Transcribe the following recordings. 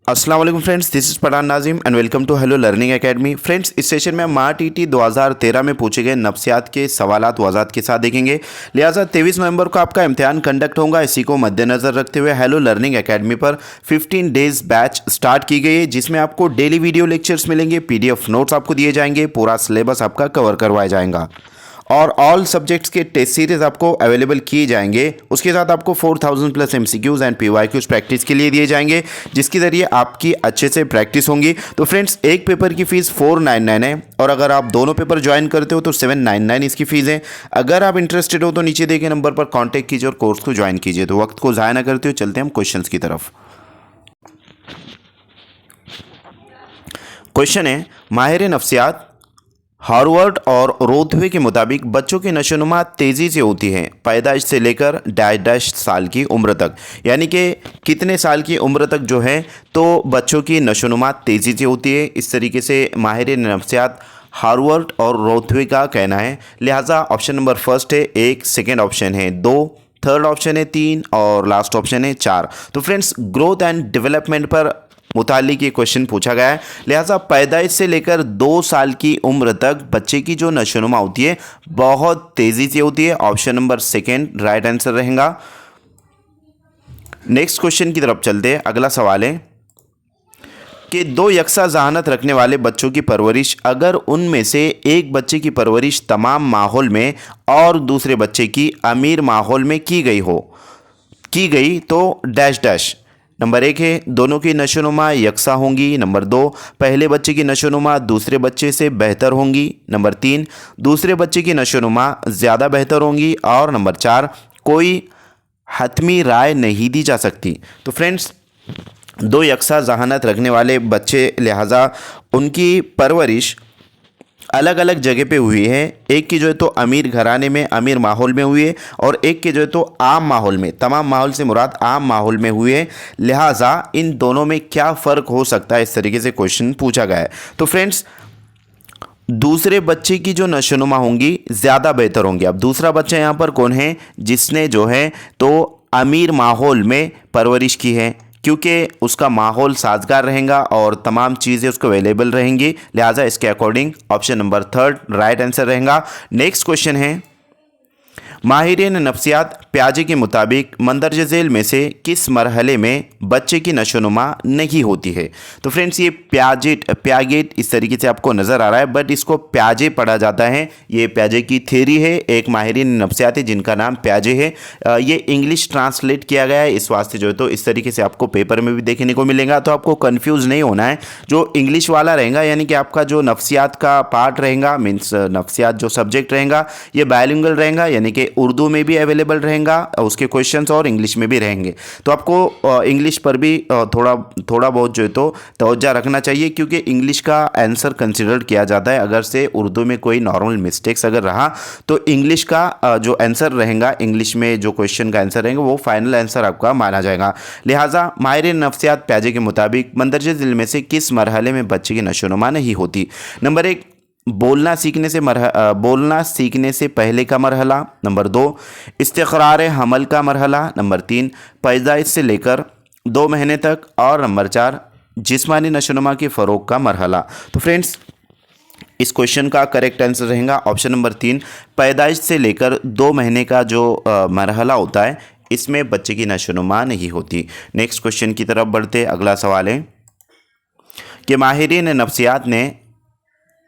अस्सलाम वालेकुम friends, this is Pathan Nazim and welcome to hello learning academy. Friends, इस session में MATET 2013 में पूछे गए नफ्सियात के सवालात वज़ाहत के साथ देखेंगे। लिहाजा 23 नवंबर को आपका इम्तिहान कंडक्ट होगा। इसी को मद्देनज़र रखते हुए हेलो लर्निंग एकेडमी पर 15 डेज़ बैच स्टार्ट की गई है, जिसमें आपको डेली वीडियो लेक्चर्स मिलेंगे, PDF नोट्स आपको दिए जाएंगे, पूरा सिलेबस आपका कवर करवाया जाएगा और ऑल सब्जेक्ट्स के टेस्ट सीरीज आपको अवेलेबल किए जाएंगे। उसके साथ आपको 4000 plus MCQs and PYQs practice के लिए दिए जाएंगे, जिसके ज़रिए आपकी अच्छे से प्रैक्टिस होंगी। तो फ्रेंड्स, एक पेपर की फ़ीस 499 है और अगर आप दोनों पेपर ज्वाइन करते हो तो 799 इसकी फ़ीस है। अगर आप इंटरेस्टेड हो तो नीचे दिए गए नंबर पर कॉन्टैक्ट कीजिए और कोर्स को ज्वाइन कीजिए। तो वक्त को ज़ाया ना करते हुए चलते हैं हम क्वेश्चन की तरफ। क्वेश्चन है, माहिर नफ्सियात हार्वर्ड और रोथवे के मुताबिक बच्चों की नशोनुमा तेज़ी से होती है पैदाइश से लेकर डैश डैश साल की उम्र तक, यानी कि कितने साल की उम्र तक जो है तो बच्चों की नशोनुमा तेज़ी से होती है। इस तरीके से माहिर नफ्सियात हार्वर्ड और रोथवे का कहना है। लिहाजा ऑप्शन नंबर फर्स्ट है 1, सेकेंड ऑप्शन है 2, थर्ड ऑप्शन है 3 और लास्ट ऑप्शन है 4। तो फ्रेंड्स, ग्रोथ एंड डेवलपमेंट पर मुतालिक ये क्वेश्चन पूछा गया है। लिहाजा पैदाइश से लेकर 2 साल की उम्र तक बच्चे की जो नशोनुमा होती है बहुत तेज़ी से होती है। Option number second right answer रहेगा। नेक्स्ट क्वेश्चन की तरफ चलते हैं। अगला सवाल है कि 2 यकसा जहानत रखने वाले बच्चों की परवरिश, अगर उनमें से एक बच्चे की परवरिश तमाम माहौल में और दूसरे बच्चे की अमीर माहौल में की गई तो डैश डैश। नंबर 1 है दोनों की नशोनुमा यकसा होंगी। नंबर 2, पहले बच्चे की नशोनुमा दूसरे बच्चे से बेहतर होंगी। नंबर 3, दूसरे बच्चे की नशोनुमा ज़्यादा बेहतर होंगी। और नंबर 4, कोई हतमी राय नहीं दी जा सकती। तो फ्रेंड्स, 2 यकसा जहानत रखने वाले बच्चे, लिहाजा उनकी परवरिश अलग अलग जगह पे हुई है। एक की जो है तो अमीर घराने में, अमीर माहौल में हुई है और एक की जो है तो आम माहौल में, तमाम माहौल से मुराद आम माहौल में हुई है। लिहाजा इन दोनों में क्या फ़र्क हो सकता है, इस तरीके से क्वेश्चन पूछा गया है। तो फ्रेंड्स, दूसरे बच्चे की जो नशोनुमा होंगी ज़्यादा बेहतर होंगी। अब दूसरा बच्चा यहाँ पर कौन है, जिसने जो है तो अमीर माहौल में परवरिश की है, क्योंकि उसका माहौल साजगार रहेगा और तमाम चीज़ें उसको अवेलेबल रहेंगी। लिहाजा इसके according option number third right answer रहेगा। नेक्स्ट क्वेश्चन है, माहिरीन नफ्सियात प्याजे के मुताबिक मंदरज झेल में से किस मरहले में बच्चे की नशोनुमा नहीं होती है। तो फ्रेंड्स, ये प्यागेट इस तरीके से आपको नज़र आ रहा है, बट इसको प्याजे पढ़ा जाता है। ये प्याजे की थ्योरी है, एक माहिरीन नफ्सियात है जिनका नाम प्याजे है। ये इंग्लिश ट्रांसलेट किया गया है, इस वास्ते जो है तो इस तरीके से आपको पेपर में भी देखने को मिलेगा। तो आपको कन्फ्यूज़ नहीं होना है। जो इंग्लिश वाला रहेगा, यानी कि आपका जो नफ्सियात का पार्ट रहेगा, मीन्स नफ्सियात जो सब्जेक्ट रहेगा, ये बायलिंगुअल रहेगा, यानी कि उर्दू में भी अवेलेबल रहेगा उसके क्वेश्चंस और इंग्लिश में भी रहेंगे। तो आपको इंग्लिश पर भी थोड़ा बहुत जो है तो तवज्जो रखना चाहिए, क्योंकि इंग्लिश का आंसर कंसिडर किया जाता है। अगर से उर्दू में कोई नॉर्मल मिस्टेक्स अगर रहा तो इंग्लिश का जो आंसर रहेगा, इंग्लिश में जो क्वेश्चन का आंसर रहेगा वो फाइनल आंसर आपका माना जाएगा। लिहाजा माहिर नफ्सियात प्याजे के मुताबिक मंदरजे झेल में से किस मरहले में बच्चे की नशोनुमा नहीं होती। नंबर 1, बोलना सीखने से पहले का मरहला। नंबर 2, इस्तिक़रार हमल का मरहला। नंबर 3, पैदाइश से लेकर 2 महीने तक। और नंबर 4, जिस्मानी नशोनुमा के फ़रोग का मरहला। तो फ्रेंड्स, इस क्वेश्चन का करेक्ट आंसर रहेगा ऑप्शन नंबर 3, पैदाइश से लेकर 2 महीने का जो मरहला होता है, इसमें बच्चे की नशोनुमा नहीं होती। नेक्स्ट क्वेश्चन की तरफ बढ़ते। अगला सवाल है कि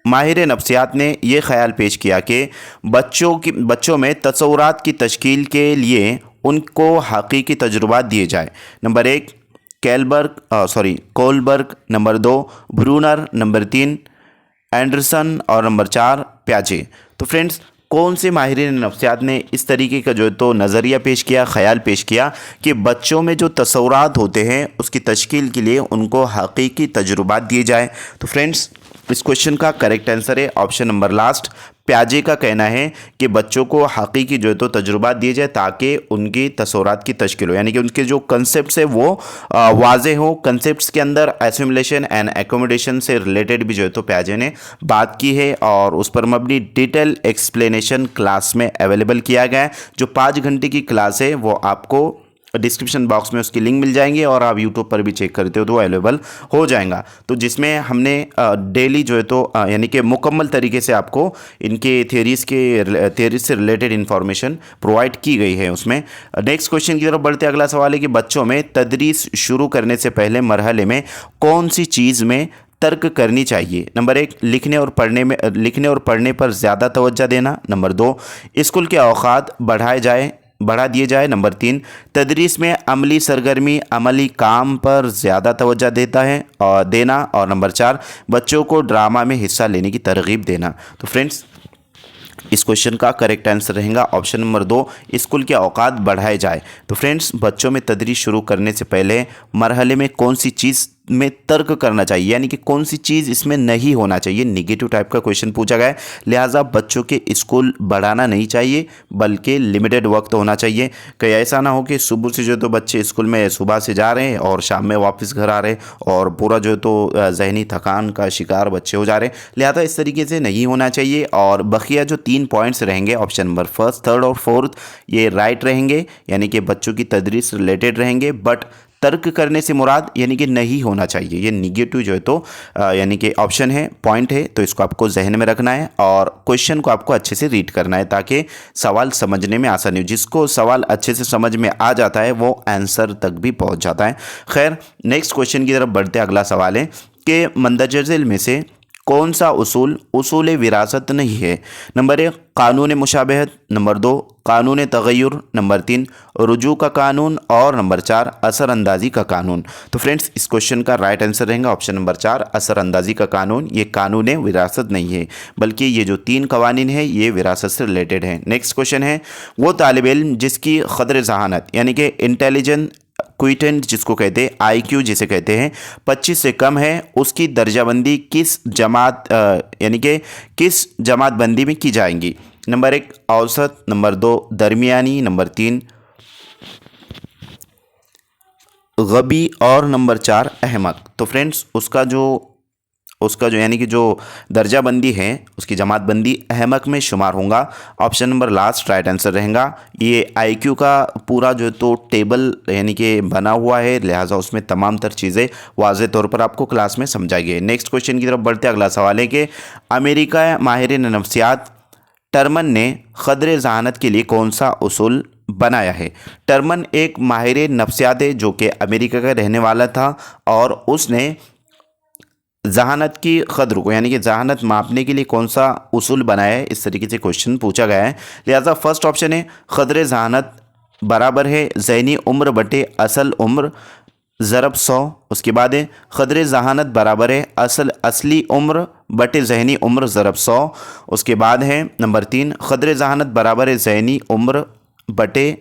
माहिर नफ्सियात ने यह ख्याल पेश किया कि बच्चों में तसव्वुरात की तश्कील के लिए उनको हकीकी तजुर्बात दिए जाए। Number 1, Kohlberg. Number 2, Bruner. Number 3, Anderson. और नंबर 4, प्याजे। तो फ्रेंड्स, कौन से माहिरीन नफ्सियात ने इस तरीके का जो है तो नज़रिया पेश किया, ख्याल पेश किया कि बच्चों में जो तसव्वुरात होते हैं उसकी तश्कील के लिए उनको हकीकी तजुर्बात दिए जाए। तो फ्रेंड्स, इस क्वेश्चन का करेक्ट आंसर है ऑप्शन नंबर लास्ट, प्याजे का कहना है कि बच्चों को हकीकी जो है तो तजुर्बात दिए जाए ताकि उनकी तसव्वुरात की तश्कील हो, यानी कि उनके जो कंसेप्ट है वो वाज़े हो। कंसेप्ट्स के अंदर एसिमिलेशन एंड एकोमोडेशन से रिलेटेड भी जो है तो प्याजे ने बात की है और उस पर मबनी डिटेल एक्सप्लेनेशन क्लास में अवेलेबल किया गया है। जो 5 घंटे की क्लास है वो आपको डिस्क्रिप्शन बॉक्स में उसकी लिंक मिल जाएंगे और आप यूट्यूब पर भी चेक करते हो तो अवेलेबल हो जाएगा। तो जिसमें हमने डेली जो है तो यानी कि मुकम्मल तरीके से आपको इनके थ्योरीज़ से रिलेटेड इन्फॉर्मेशन प्रोवाइड की गई है उसमें। नेक्स्ट क्वेश्चन की तरफ बढ़ते अगला सवाल है कि बच्चों में तदरीस शुरू करने से पहले मरहले में कौन सी चीज़ में तर्क करनी चाहिए। नंबर 1, लिखने और पढ़ने पर ज़्यादा तवज्जो देना। नंबर 2, स्कूल के औकात बढ़ा दिए जाए। नंबर 3, तदरीस में अमली सरगर्मी अमली काम पर ज़्यादा तवज्जो देना। और नंबर 4, बच्चों को ड्रामा में हिस्सा लेने की तरगीब देना। तो फ्रेंड्स, इस क्वेश्चन का करेक्ट आंसर रहेगा ऑप्शन नंबर 2, स्कूल के औकात बढ़ाए जाए। तो फ्रेंड्स, बच्चों में तदरीस शुरू करने से पहले मरहले में कौन सी चीज़ में तर्क करना चाहिए, यानी कि कौन सी चीज़ इसमें नहीं होना चाहिए। निगेटिव टाइप का क्वेश्चन पूछा गया है, लिहाजा बच्चों के स्कूल बढ़ाना नहीं चाहिए बल्कि लिमिटेड वक्त होना चाहिए। कहीं ऐसा ना हो कि सुबह से जो तो बच्चे स्कूल में सुबह से जा रहे हैं और शाम में वापस घर आ रहे हैं और पूरा जो है तो जहनी थकान का शिकार बच्चे हो जा रहे हैं। लिहाजा इस तरीके से नहीं होना चाहिए। और बकिया जो 3 पॉइंट्स रहेंगे ऑप्शन नंबर 1, 3 और 4 ये राइट रहेंगे, यानी कि बच्चों की तदरीस रिलेटेड रहेंगे। बट तर्क करने से मुराद यानी कि नहीं होना चाहिए, ये निगेटिव जो है तो यानी कि ऑप्शन है, पॉइंट है। तो इसको आपको जहन में रखना है और क्वेश्चन को आपको अच्छे से रीड करना है ताकि सवाल समझने में आसानी हो। जिसको सवाल अच्छे से समझ में आ जाता है वो आंसर तक भी पहुंच जाता है। खैर, नेक्स्ट क्वेश्चन की तरफ बढ़ते अगला सवाल है कि मंदरजा झेल में से कौन सा उसूल विरासत नहीं है। नंबर 1, कानून मुशाबहत। नंबर 2, कानून तगय्युर। नंबर 3, रुजू का कानून। और नंबर 4, असरअंदाजी का कानून। तो फ्रेंड्स, इस क्वेश्चन का राइट आंसर रहेगा ऑप्शन नंबर 4, असरअंदाजी का कानून। ये कानून विरासत नहीं है बल्कि ये जो 3 कवानीन है ये विरासत से रिलेटेड है। नेक्स्ट क्वेश्चन है, वो तालिब इल्म जिसकी क़द्र ज़हानत यानी कि इंटेलिजेंट क्विटेंट जिसको कहते हैं, IQ जिसे कहते हैं, 25 से कम है, उसकी दर्जाबंदी किस जमात बंदी में की जाएंगी। नंबर 1, औसत। नंबर 2, दरमियानी। नंबर 3, गबी। और नंबर 4, अहमक। तो फ्रेंड्स, उसका जो यानी कि जो दर्जाबंदी है उसकी जमातबंदी अहमक में शुमार होगा। Option number last right answer रहेगा। ये IQ का पूरा जो तो टेबल यानी कि बना हुआ है, लिहाजा उसमें तमाम तर चीज़ें वाज़े तौर पर आपको क्लास में समझाई गई। नेक्स्ट क्वेश्चन की तरफ बढ़ते अगला सवाल है कि अमेरिका माहिर नफ्सियात टर्मन ने क़द्र ज़हानत के लिए कौन सा उसूल बनाया है। टर्मन एक माहिर नफ्सियात है जो कि अमेरिका का रहने वाला था और उसने जहानत की क़द्र को यानी कि जहानत मापने के लिए कौन सा उसूल बनाया है, इस तरीके से क्वेश्चन पूछा गया है। लिहाजा फर्स्ट ऑप्शन है क़द्र जहानत बराबर है ज़हनी उम्र बटे असल उम्र ज़रब 100। उसके बाद है क़द्र जहानत बराबर है असली उम्र बटे ज़हनी उम्र ज़रब 100। उसके बाद है नंबर 3, क़द्र जहानत बराबर है ज़हनी उम्र बटे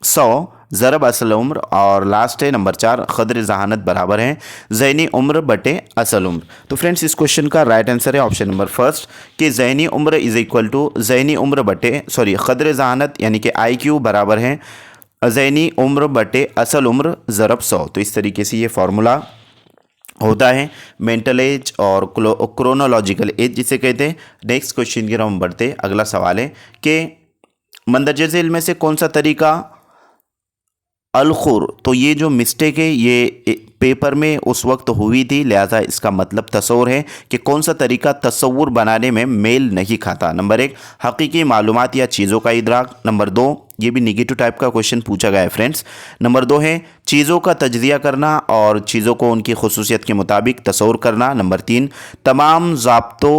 100 ज़रब असल उम्र। और लास्ट है नंबर 4, क़द्र जहानत बराबर है ज़हनी उम्र बटे असल उम्र। तो फ्रेंड्स, इस क्वेश्चन का राइट आंसर है ऑप्शन नंबर फर्स्ट कि ज़हनी उम्र इज़ इक्वल टू ज़हनी उम्र बटे क़द्र जहानत यानी कि IQ बराबर है ज़हनी उम्र बटे असल उम्र ज़रब 100। तो इस तरीके से ये फार्मूला होता है मेंटल एज और क्रोनोलॉजिकल एज जिसे कहते हैं। नेक्स्ट क्वेश्चन की तरफ हम बढ़ते अगला सवाल है कि मंदरजे झेल में से कौन सा तरीका अलखुर। तो ये जो मिस्टेक है ये पेपर में उस वक्त हुई थी, लिहाजा इसका मतलब तस्वुर है कि कौन सा तरीका तस्वुर बनाने में मेल नहीं खाता। नंबर 1, हकीकी मालूमात या चीज़ों का इदराक। नंबर 2, ये भी निगेटिव टाइप का क्वेश्चन पूछा गया है फ्रेंड्स। नंबर 2 है चीज़ों का तजज़िया करना और चीज़ों को उनकी खुसूसियत के मुताबिक तस्वुर करना। नंबर 3, तमाम ज़ाब्तों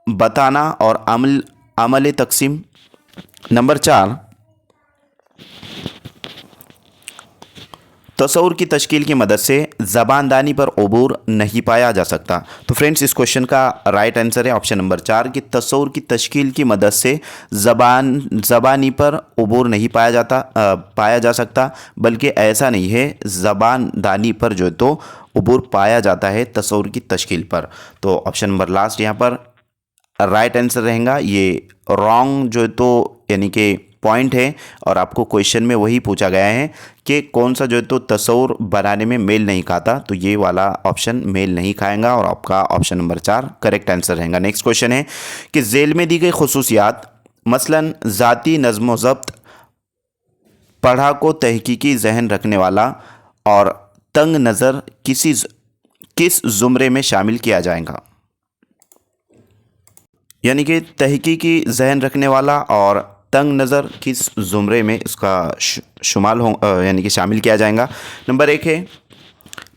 बताना और अमल तकसीम। नंबर 4, तस्वुर की तश्कील की मदद से ज़बानदानी पर अबूर नहीं पाया जा सकता। तो फ्रेंड्स, इस क्वेश्चन का राइट आंसर है ऑप्शन नंबर 4 कि तस्वुर की तश्कील की मदद से ज़बानी पर अबूर नहीं पाया जा सकता, बल्कि ऐसा नहीं है, ज़बानदानी पर जो तो अबूर पाया जाता है तस्वुर की तश्कील पर। तो ऑप्शन नंबर लास्ट यहाँ पर राइट आंसर रहेगा। ये रॉन्ग जो तो यानी कि पॉइंट है और आपको क्वेश्चन में वही पूछा गया है कि कौन सा जो है तो तस्वुर बनाने में मेल नहीं खाता, तो ये वाला ऑप्शन मेल नहीं खाएगा और आपका ऑप्शन नंबर 4 करेक्ट आंसर रहेगा। नेक्स्ट क्वेश्चन है कि झेल में दी गई खुसूसियात मसलन ज़ाती नज़्म व ज़ब्त पढ़ा को तहकीकी जहन रखने वाला और तंग नज़र किस ज़ुमरे में शामिल किया जाएगा? यानी कि तहकीकी जहन रखने वाला और तंग नज़र किस ज़ुमरे में इसका शुमाल हो यानी कि शामिल किया जाएगा? नंबर 1 है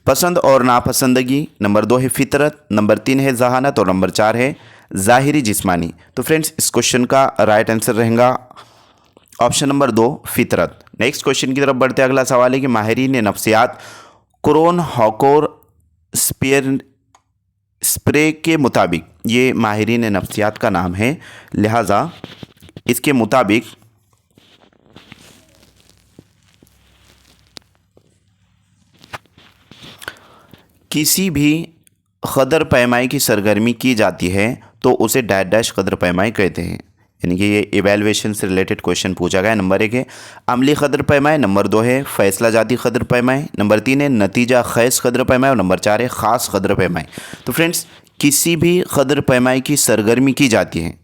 पसंद और नापसंदगी, नंबर 2 है फितरत, नंबर 3 है जहानत और नंबर 4 है ज़ाहिरी जिस्मानी। तो फ्रेंड्स इस क्वेश्चन का राइट आंसर रहेगा ऑप्शन नंबर 2 फितरत। नेक्स्ट क्वेश्चन की तरफ बढ़ते हैं। अगला सवाल है कि माहिरीन नफ्सियात क्रोन हॉकोर स्प्रे के मुताबिक, ये माहिरीन नफ्सियात का नाम है, लिहाजा इसके मुताबिक किसी भी क़दर पैमाई की सरगर्मी की जाती है तो उसे डैश डैश क़दर पैमाई कहते हैं। यानी कि ये इवैल्यूएशन से रिलेटेड क्वेश्चन पूछा गया है। नंबर 1 है अमली क़दर पैमाई, नंबर 2 है फ़ैसला जाती क़दर पैमाई, नंबर 3 है नतीजा ख़ैस क़दर पैमाई और नंबर 4 है ख़ास क़दर पैमाई। तो फ्रेंड्स किसी भी क़दर पैमाई की सरगर्मी की जाती है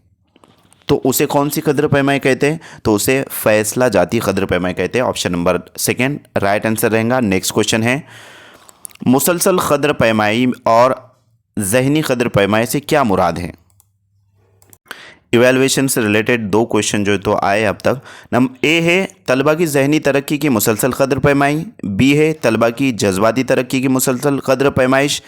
तो उसे कौन सी क़दर पैमाई कहते हैं? तो उसे फ़ैसला जाती क़दर पैमाई कहते हैं। ऑप्शन नंबर 2 राइट आंसर रहेगा। नेक्स्ट क्वेश्चन है मुसलसल क़दर पैमाई और ज़हनी क़दर पैमाई से क्या मुराद है? इवैल्यूएशन से रिलेटेड 2 क्वेश्चन जो तो आए अब तक। नंबर ए है तलबा की ज़हनी तरक्की की मुसलसल क़दर पैमाई, बी है तलबा की जज्बाती तरक्की की मुसलसल क़दर पैमाइश,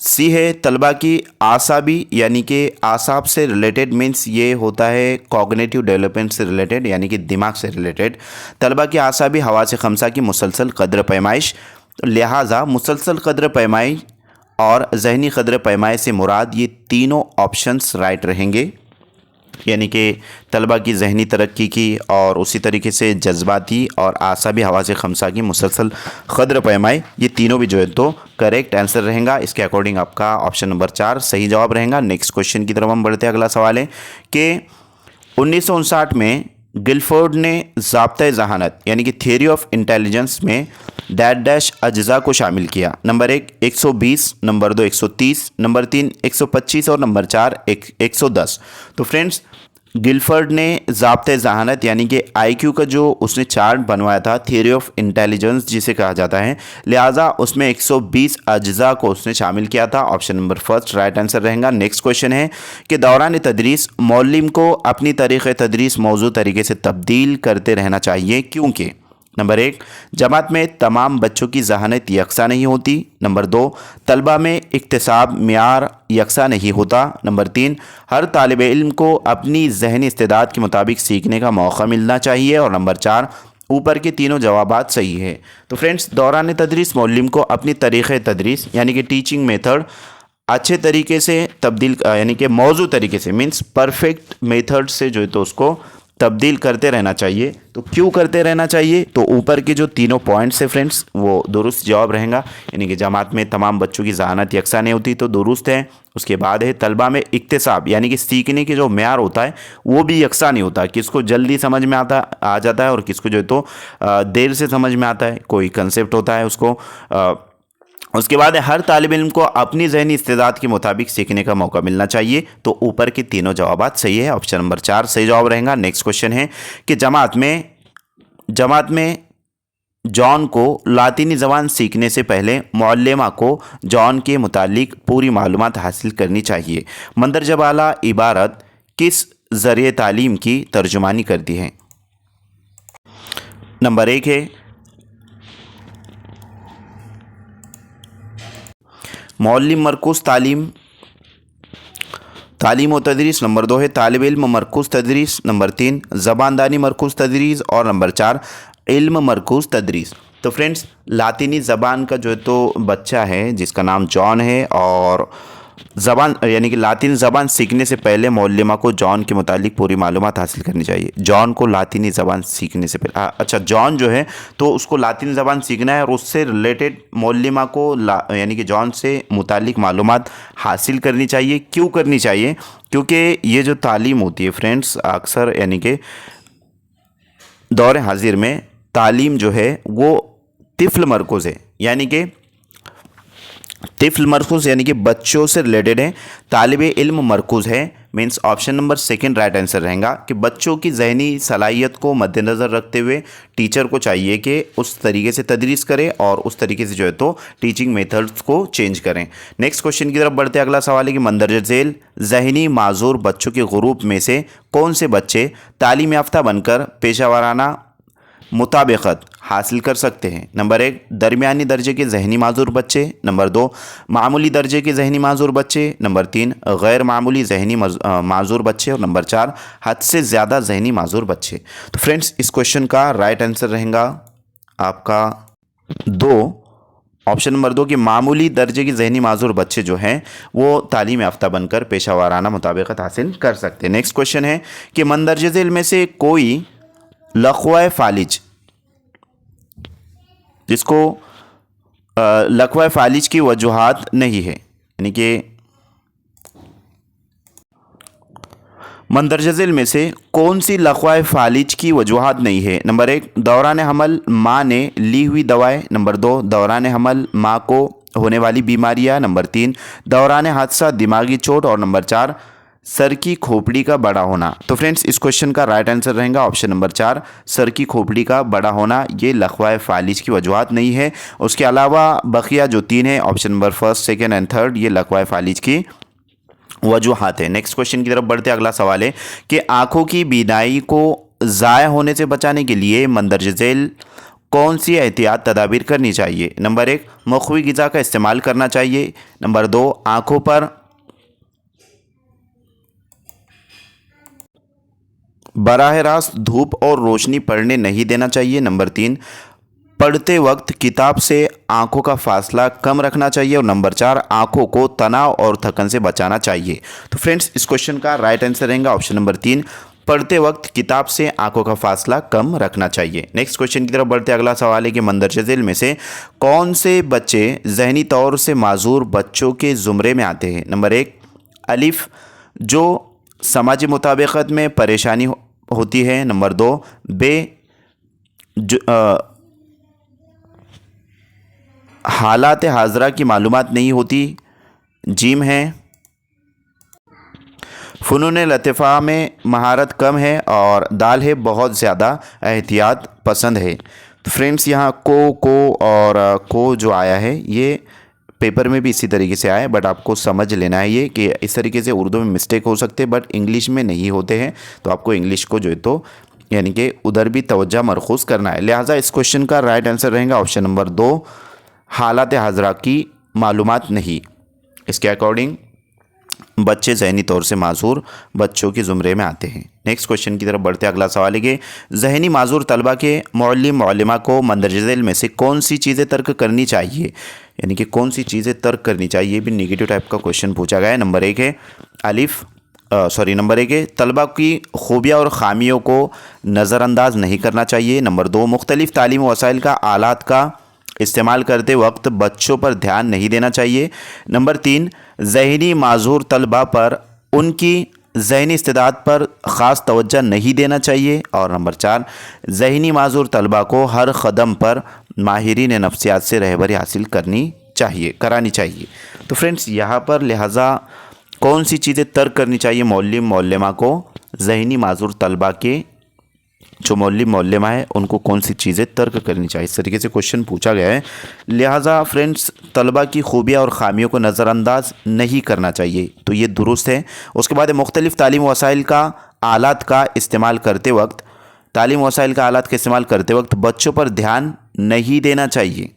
सी है तलबा की आसाबी यानी कि आसाब से रिलेटेड, मीन्स ये होता है कॉग्निटिव डेवलपमेंट से रिलेटेड यानी कि दिमाग से रिलेटेड, तलबा की आसाबी हवास खमसा की मुसलसल क़दर पैमाइश। लिहाजा मुसलसल क़दर पैमाई और ज़हनी क़दर पैमाई से मुराद ये तीनों ऑप्शंस राइट रहेंगे। यानी कि तलबा की ज़हनी तरक्की की और उसी तरीके से जज्बाती और आसाबी हवास खमसा की मुसलसल क़दर पैमाई, ये तीनों भी जो है तो करेक्ट आंसर रहेगा। इसके अकॉर्डिंग आपका ऑप्शन नंबर 4 सही जवाब रहेगा। नेक्स्ट क्वेश्चन की तरफ हम बढ़ते हैं। अगला सवाल है कि 1959 में गिलफोर्ड ने ज़ाब्ता ज़हानत यानी कि थ्योरी ऑफ इंटेलिजेंस में डैश डैश अज्जा को शामिल किया। नंबर 1 120, नंबर 2 130, नंबर 3 125 और नंबर 4 110। तो फ्रेंड्स गिलफर्ड ने ज़ाब्ते ज़हानत यानी कि आईक्यू का जो उसने चार्ट बनवाया था, थ्योरी ऑफ इंटेलिजेंस जिसे कहा जाता है, लिहाजा उसमें 120 अज्जा को उसने शामिल किया था। ऑप्शन नंबर 1 राइट आंसर रहेगा। नेक्स्ट क्वेश्चन है कि दौरान तदरीस मौलिम को अपनी तरीक़े तदरीस मौजू तरीके से तब्दील करते रहना चाहिए, क्योंकि नंबर 1 जमात में तमाम बच्चों की ज़हानत यकसा नहीं होती, नंबर 2 तलबा में इक्तिसाब मियार यकसा नहीं होता, नंबर 3 हर तालिब इल्म को अपनी ज़हनी इस्तेदाद के मुताबिक सीखने का मौका मिलना चाहिए और नंबर 4 ऊपर के तीनों जवाबात सही है। तो फ्रेंड्स दौरान तदरीस मौलिम को अपनी तरीक़े तदरीस यानी कि टीचिंग मेथड अच्छे तरीके से तब्दील यानी कि मौजू तरीके से, मीन्स परफेक्ट मेथड से जो है तो उसको तब्दील करते रहना चाहिए। तो क्यों करते रहना चाहिए? तो ऊपर के जो तीनों पॉइंट्स है फ्रेंड्स वो दुरुस्त जवाब रहेगा। यानी कि जमात में तमाम बच्चों की ज़हानत यकसा नहीं होती तो दुरुस्त है। उसके बाद है तलबा में इक्तिसाब यानी कि सीखने की जो म्यार होता है वो भी यकसा नहीं होता, किसको जल्दी समझ में आ जाता है और किसको जो है तो देर से समझ में आता है, कोई कंसेप्ट होता है उसको। उसके बाद हर तालिब इल्म को अपनी ज़हनी इस्तेदाद के मुताबिक सीखने का मौका मिलना चाहिए। तो ऊपर के तीनों जवाबात सही है। ऑप्शन नंबर 4 सही जवाब रहेगा। नेक्स्ट क्वेश्चन है कि जमात में जॉन को लातीनी ज़बान सीखने से पहले मुअल्लिमा को जॉन के मुतालिक पूरी मालूमात हासिल करनी चाहिए। मंदरजा वाला इबारत किस ज़रिए तालीम की तर्जुमानी करती है? नंबर 1 है मौलिम मरकूज़ तालीम व तदरीस, नंबर 2 है तालिब इल्म मरकूज़ तदरीस, नंबर 3 ज़बानदानी मरकूज़ तदरीस और नंबर 4 इल्म मरकूज़ तदरीस। तो फ्रेंड्स लातीनी ज़बान का जो है तो बच्चा है जिसका नाम जॉन है और ज़बान यानी कि लातीनी ज़बान सीखने से पहले मौल्लिमा को जॉन के मुतालिक पूरी मालूमात हासिल करनी चाहिए। जॉन को लातीनी ज़बान सीखने से पहले अच्छा जॉन जो है तो उसको लातीनी ज़बान सीखना है और उससे रिलेटेड मौल्लिमा को यानी कि जॉन से मुतालिक मालूमात हासिल करनी चाहिए। क्यों करनी चाहिए? क्योंकि ये जो तालीम होती है फ्रेंड्स अक्सर यानी कि दौर हाजिर में तालीम जो है वो तिफ़्ल मरकूज़ है, यानी कि तिफ़्ल मरकूज़ यानी कि बच्चों से रिलेटेड है, तालिब इल्म मरकूज़ है, means option number second right answer रहेगा कि बच्चों की जहनी सलाहियत को मद्देनज़र रखते हुए टीचर को चाहिए कि उस तरीके से तदरीस करें और उस तरीके से जो है तो टीचिंग मेथड्स को चेंज करें। नेक्स्ट क्वेश्चन की तरफ बढ़ते हैं। अगला सवाल है कि मंदरज झेल जहनी माजूर बच्चों के ग्रुप में से कौन से बच्चे तालीम याफ्ता बनकर पेशा वाराना मुताबिकत हासिल कर सकते हैं। नंबर 1 दरमियानी दर्जे के जहनी माजूर बच्चे, नंबर 2 मामूली दर्जे के जहनी माजूर बच्चे, नंबर 3 गैर मामूली जहनी माजूर बच्चे और नंबर 4 हद से ज़्यादा जहनी माजूर बच्चे। तो फ्रेंड्स इस क्वेश्चन का राइट आंसर रहेगा आपका 2, ऑप्शन नंबर 2 कि मामूली दर्जे के जहनी माजूर बच्चे जो हैं वो तालीम याफ्ता बनकर पेशा वाराना मुताबिकत हासिल कर सकते हैं। नेक्स्ट क्वेश्चन है कि मंदरज झेल में से कोई लक़्वा फ़ालिज, जिसको लक़्वा फ़ालिज की वजूहात नहीं है, यानी कि मंदरज झेल में से कौन सी लक़्वा फ़ालिज की वजूहात नहीं है। नंबर 1 दौरान हमल माँ ने ली हुई दवाएं, नंबर 2 दौरान हमल माँ को होने वाली बीमारियां, नंबर 3 दौरान हादसा दिमागी चोट और नंबर 4 सर की खोपड़ी का बड़ा होना। तो फ्रेंड्स इस क्वेश्चन का राइट आंसर रहेगा ऑप्शन नंबर 4 सर की खोपड़ी का बड़ा होना, ये लक़्वा फ़ालिज की वजूहात नहीं है। उसके अलावा बकिया जो 3 है ऑप्शन नंबर 1, 2 एंड 3 ये लक़्वा फ़ालिज की वजूहात है। नेक्स्ट क्वेश्चन की तरफ बढ़ते हैं। अगला सवाल है कि आँखों की बीनाई को ज़ाया होने से बचाने के लिए मंदरज झेल कौन सी एहतियात तदाबीर करनी चाहिए। नंबर 1 मुख़्वी ग़िज़ा का इस्तेमाल करना चाहिए, नंबर 2 आँखों पर बराह रास्त धूप और रोशनी पड़ने नहीं देना चाहिए, नंबर 3 पढ़ते वक्त किताब से आंखों का फासला कम रखना चाहिए और नंबर 4 आंखों को तनाव और थकन से बचाना चाहिए। तो फ्रेंड्स इस क्वेश्चन का राइट आंसर रहेगा ऑप्शन नंबर 3 पढ़ते वक्त किताब से आंखों का फासला कम रखना चाहिए। नेक्स्ट क्वेश्चन की तरफ बढ़ते अगला सवाल है कि मंदरज झेल में से कौन से बच्चे जहनी तौर से माजूर बच्चों के ज़ुमरे में आते हैं। नंबर 1 अलिफ जो समाजी मुताबिकत में परेशानी होती है, नंबर 2 बे जो हालात हाजरा की मालूमात नहीं होती, जीम है फ़नून लतीफ़ा में महारत कम है और दाल है बहुत ज़्यादा एहतियात पसंद है। तो फ्रेंड्स यहाँ को और को जो आया है ये पेपर में भी इसी तरीके से आया है, बट आपको समझ लेना है ये कि इस तरीके से उर्दू में मिस्टेक हो सकते हैं बट इंग्लिश में नहीं होते हैं। तो आपको इंग्लिश को जो है तो यानी कि उधर भी तवज्जो मरकूज़ करना है। लिहाजा इस क्वेश्चन का राइट आंसर रहेगा ऑप्शन नंबर 2 हालात हाजरा की मालूमात नहीं। इसके अकॉर्डिंग बच्चे ज़हनी तौर से माजूर बच्चों के ज़ुमरे में आते हैं। नेक्स्ट क्वेश्चन की तरफ बढ़ते अगला सवाल है कि ज़हनी माजूर तलबा के मौल्लिम मौल्लिमा को मंदरज झेल में से कौन सी चीज़ें तर्क करनी चाहिए, यानी कि कौन सी चीज़ें तर्क करनी चाहिए, ये भी नेगेटिव टाइप का क्वेश्चन पूछा गया है। नंबर 1 है नंबर 1 है तलबा की खूबियाँ और ख़ामियों को नज़रअंदाज नहीं करना चाहिए, नंबर 2 मुख्तलिफ़ तालीमी वसाइल का आलात का इस्तेमाल करते वक्त बच्चों पर ध्यान नहीं देना चाहिए, नंबर 3 ज़हनी माजूर तलबा पर उनकी ज़हनी इस्तेदाद पर ख़ास तवज्जो नहीं देना चाहिए और नंबर 4 ज़हनी माजूर तलबा को हर कदम पर माहिरीन नफ्सियात से रहबरी हासिल करानी चाहिए। तो फ्रेंड्स यहाँ पर लिहाजा कौन सी चीज़ें तर्क करनी चाहिए मौल्लिम मौल्लिमा को, ज़हनी माजूर तलबा के जो मौल्लिम मौल्लिमा है उनको कौन सी चीज़ें तर्क करनी चाहिए, इस तरीके से क्वेश्चन पूछा गया है। लिहाजा फ्रेंड्स तलबा की खूबियाँ और ख़ामियों को नज़रअंदाज नहीं करना चाहिए, तो ये दुरुस्त है। उसके बाद मुख्तलिफ़ तालीम वसाइल का आलात का इस्तेमाल करते वक्त बच्चों पर ध्यान नहीं देना चाहिए।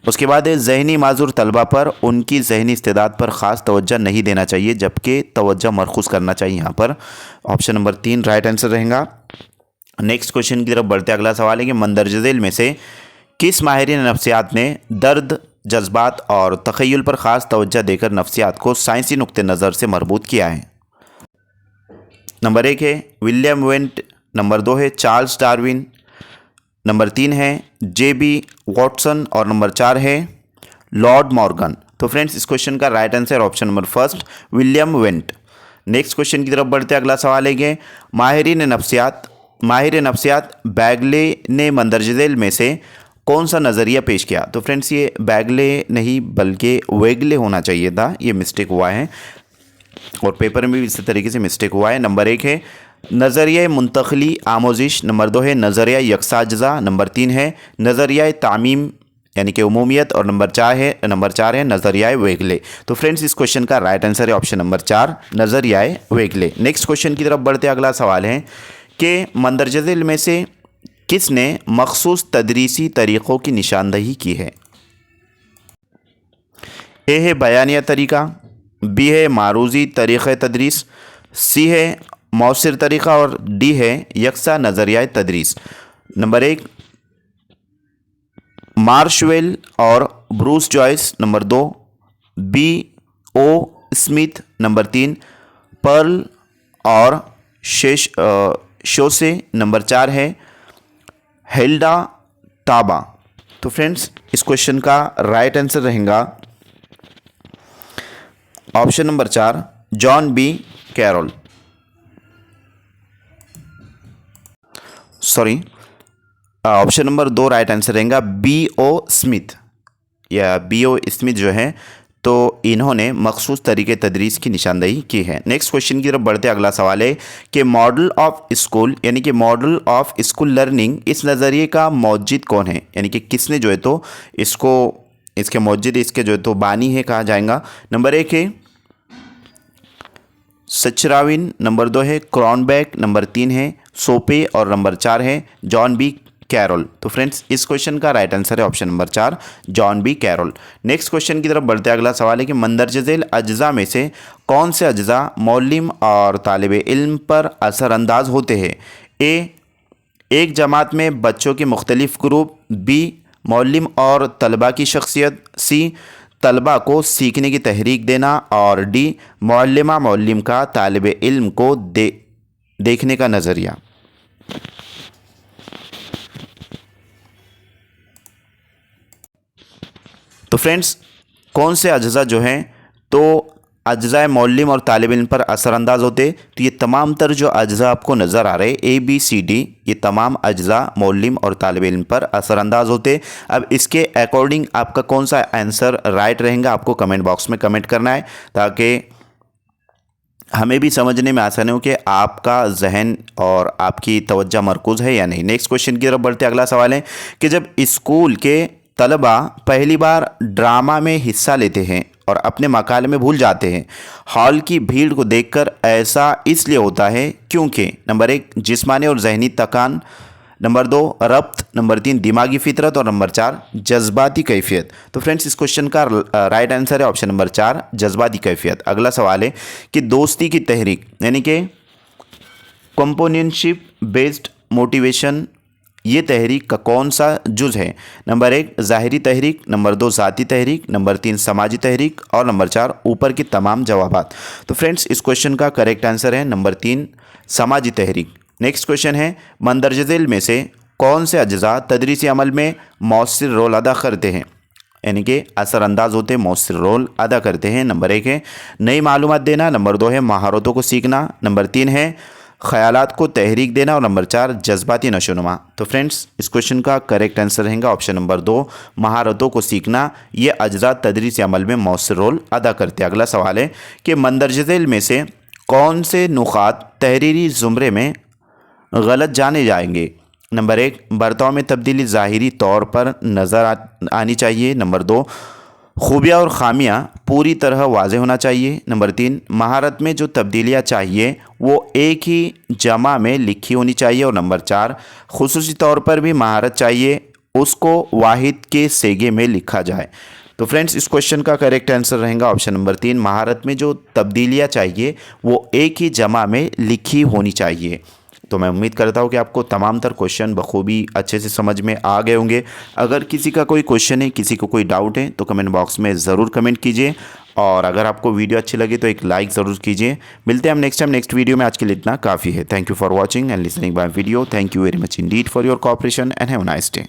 उसके बाद ज़हनी माजूर तलबा पर उनकी ज़हनी इस्तेदाद पर ख़ास तवज्जो नहीं देना चाहिए जबकि तवज्जो मरकूज़ करना चाहिए। यहाँ पर ऑप्शन नंबर 3 राइट आंसर रहेगा। नेक्स्ट क्वेश्चन की तरफ बढ़ते अगला सवाल है कि मंदरज झेल में से किस माहिरीन नफ्सियात ने दर्द जज्बात और तख़य्युल पर ख़ास तवज्जो देकर नफ्सियात को साइंसी नुक्ते नज़र से मरबूत किया है। नंबर 1 है विलियम वेंट, नंबर 2 है चार्ल्स डार्विन, नंबर 3 है J.B. वॉटसन और नंबर 4 है लॉर्ड मॉर्गन। तो फ्रेंड्स इस क्वेश्चन का right answer option number 1 William went. Next question की तरफ बढ़ते अगला सवाल है कि माहिर नफ्सियात बैगले ने मंदरज झेल में से कौन सा नज़रिया पेश किया। तो फ्रेंड्स ये बैगले नहीं बल्कि वेगले होना चाहिए था, ये मिस्टेक हुआ है। और पेपर में भी इसी तरीके से मिस्टेक हुआ है। नंबर 1 है नज़रिया मुंतकली आमोजिश, नंबर 2 है नज़रिया यकसा अज्जा, नंबर 3 है नज़रिया तामीम यानी कि उमूमियत, और नंबर 4 है नज़रिया वेगले। तो फ्रेंड्स इस क्वेश्चन का राइट आंसर है ऑप्शन नंबर 4 नज़रिया वेगले। नेक्स्ट क्वेश्चन की तरफ बढ़ते अगला सवाल है कि मंदरजा झेल में से किसने मखसूस तदरीसी तरीक़ों की निशानदही की है? ए है बयानिया तरीक़ा, बी है मारूज़ी तरीक़ तदरीस, सी है मौसिर तरीक़ा और डी है यकसा नज़रिया तदरीस। नंबर 1 मार्शवेल और Bruce Joyce, number 2 B O Smith, number 3 Pearl और शोसे, नंबर 4 है हेल्डा ताबा। तो फ्रेंड्स इस क्वेश्चन का राइट आंसर रहेगा option number 4 John B Carroll. Sorry, option number 2 right answer रहेगा बी ओ स्मिथ, या बी ओ स्मिथ जो है तो इन्होंने मखसूस तरीके तदरीस की निशानदही की है। नेक्स्ट क्वेश्चन की तरफ बढ़ते अगला सवाल है कि मॉडल ऑफ स्कूल यानी कि मॉडल ऑफ स्कूल लर्निंग इस नज़रिए का मौजिद कौन है, यानी कि किसने जो है तो इसके मौजिद इसके जो है तो बानी है कहा जाएगा। नंबर 1 है सचराविन, नंबर 2 है क्रॉनबैक, नंबर 3 है सोपे और नंबर 4 है जॉन बी कैरोल। तो फ्रेंड्स इस क्वेश्चन का राइट आंसर है option number 4 John B Carroll. Next question की तरफ बढ़ते अगला सवाल है कि मंदरजा झेल अज्जा में से कौन से अज्जा मौलिम और तालिब इल्म पर असरअंदाज होते हैं? ए एक जमात में बच्चों के मुख्तलिफ ग्रुप, बी मौलिम और तलबा की शख्सियत, सी तलबा को सीखने की तहरीक देना और डी मौलिमा मौलिम का तालिब इल्म को देखने का नज़रिया। तो फ्रेंड्स कौन से अज्जा जो हैं तो अज्जा मौलिम और तालिब इल्म पर असरअंदाज होते, तो ये तमाम तर जो अज्जा आपको नज़र आ रहे ए बी सी डी, ये तमाम अज्जा मौलिम और तालिब इल्म पर असरअंदाज होते। अब इसके अकॉर्डिंग आपका कौन सा आंसर राइट रहेगा आपको कमेंट बॉक्स में कमेंट करना है, ताकि हमें भी समझने में आसानी हो कि आपका जहन और आपकी तवज्जो मरकूज़ है या नहीं। नेक्स्ट क्वेश्चन की तरफ बढ़ते अगला सवाल है कि जब स्कूल के तलबा पहली बार ड्रामा में हिस्सा लेते हैं और अपने मकाले में भूल जाते हैं, हॉल की भीड़ को देखकर ऐसा इसलिए होता है क्योंकि नंबर 1 जिस्मानी और जहनी थकान, नंबर 2 रब्त, नंबर 3 दिमागी फितरत और नंबर 4 जज्बाती कैफियत। तो फ्रेंड्स इस क्वेश्चन का राइट आंसर है ऑप्शन नंबर 4 जज्बाती कैफियत। अगला सवाल है कि दोस्ती की तहरीक यानी कि कंपोनेंटशिप बेस्ड मोटिवेशन ये तहरीक का कौन सा जुज है? नंबर 1 ज़ाहिरी तहरीक, नंबर 2 ज़ाती तहरीक, नंबर 3 समाजी तहरीक और नंबर 4 ऊपर के तमाम जवाबात। तो फ्रेंड्स इस क्वेश्चन का करेक्ट आंसर है नंबर 3 समाजी तहरीक। नेक्स्ट क्वेश्चन है मंदरजा झेल में से कौन से अज्जा तदरीसी अमल में मौसिर रोल अदा करते हैं, यानी कि असरअंदाज होते मौसिर रोल अदा करते हैं? नंबर 1 है नई मालूमात देना, नंबर 2 है महारतों को सीखना, नंबर 3 है ख़यालात को तहरीक देना और नंबर 4 जज्बाती नशोनुमा। तो फ्रेंड्स इस क्वेश्चन का करेक्ट आंसर रहेगा ऑप्शन नंबर 2 महारतों को सीखना। ये अज्जा तदरीसी अमल में मौसिर रोल अदा करते हैं। अगला सवाल है कि मंदरजा झेल में से कौन से नुकात तहरीरी ज़ुमरे में गलत जाने जाएंगे? नंबर 1 बर्ताव में तब्दीली ज़ाहिरी तौर पर नज़र आनी चाहिए, नंबर 2 खूबियाँ और ख़ामियाँ पूरी तरह वाज़ेह होना चाहिए, नंबर 3 महारत में जो तब्दीलियाँ चाहिए वो एक ही जमा में लिखी होनी चाहिए और नंबर 4 खुसूसी तौर पर भी महारत चाहिए उसको वाहिद के सेगे में लिखा जाए। तो फ्रेंड्स इस क्वेश्चन का करेक्ट आंसर रहेगा ऑप्शन नंबर 3 महारत में जो तब्दीलियाँ चाहिए वो एक ही जमा में लिखी होनी चाहिए। तो मैं उम्मीद करता हूँ कि आपको तमाम तर क्वेश्चन बखूबी अच्छे से समझ में आ गए होंगे। अगर किसी का कोई क्वेश्चन है, किसी को कोई डाउट है तो कमेंट बॉक्स में ज़रूर कमेंट कीजिए, और अगर आपको वीडियो अच्छी लगे तो एक लाइक ज़रूर कीजिए। मिलते हैं हम नेक्स्ट टाइम नेक्स्ट वीडियो में। आज के लिए इतना काफ़ी है। Thank you for watching and listening my video. Thank you very much Indeed for your cooperation and have a nice day.